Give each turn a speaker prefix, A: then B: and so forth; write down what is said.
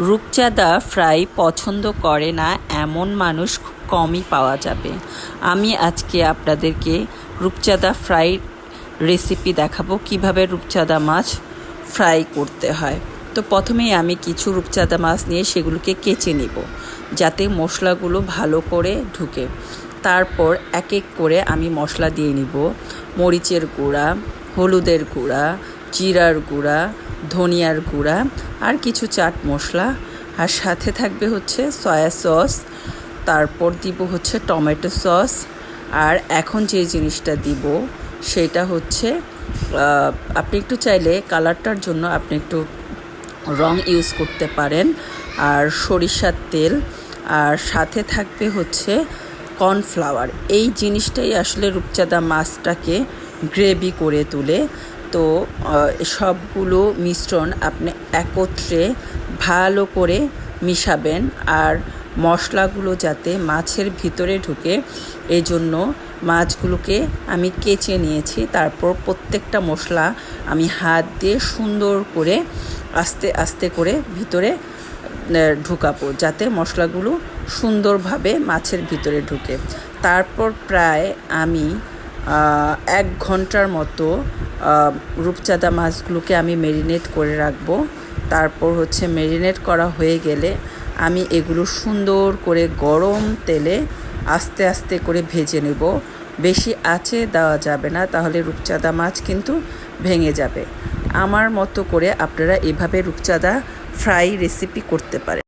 A: রূপচাঁদা ফ্রাই পছন্দ করে না এমন মানুষ খুব কমই পাওয়া যাবে। আমি আজকে আপনাদেরকে রূপচাঁদা ফ্রাই রেসিপি দেখাবো কিভাবে রূপচাঁদা মাছ ফ্রাই করতে হয়। তো প্রথমেই আমি কিছু রূপচাঁদা মাছ নিয়ে সেগুলোকে কেচে নিব যাতে মশলাগুলো ভালো করে ঢুকে। তারপর এক এক করে আমি মশলা দিয়ে নিব। মরিচের গুঁড়া, হলুদের গুঁড়া, জিরার গুঁড়া, ধনিয়ার গুঁড়া আর কিছু চাট মশলা, আর সাথে থাকবে হচ্ছে সয়া সস, তারপর দিব হচ্ছে টমেটো সস। আর এখন যে জিনিসটা দিব সেটা হচ্ছে আপনি একটু চাইলে কালারটার জন্য আপনি একটু রং ইউজ করতে পারেন, আর সরিষার তেল, আর সাথে থাকবে হচ্ছে কর্নফ্লাওয়ার। এই জিনিসটাই আসলে রূপচাঁদা মাছটাকে গ্রেভি করে তোলে। তো সবগুলো মিশ্রণ আপনি একত্রে ভালো করে মিশাবেন, আর মশলাগুলো যাতে মাছের ভিতরে ঢুকে এই জন্য মাছগুলোকে আমি কেচে নিয়েছি। তারপর প্রত্যেকটা মশলা আমি হাত দিয়ে সুন্দর করে আস্তে আস্তে করে ভিতরে ঢুকাবো যাতে মশলাগুলো সুন্দরভাবে মাছের ভিতরে ঢুকে। তারপর প্রায় আমি 1 ঘন্টার মতো রূপচাঁদা মাছগুলোকে আমি ম্যারিনেট করে রাখবো। তারপর হচ্ছে ম্যারিনেট করা হয়ে গেলে আমি এগুলো সুন্দর করে গরম তেলে আস্তে আস্তে করে ভেজে নেব। বেশি আঁচে দেওয়া যাবে না, তাহলে রূপচাঁদা মাছ কিন্তু ভেঙে যাবে। আমার মতো করে আপনারা এভাবে রূপচাঁদা ফ্রাই রেসিপি করতে পারেন।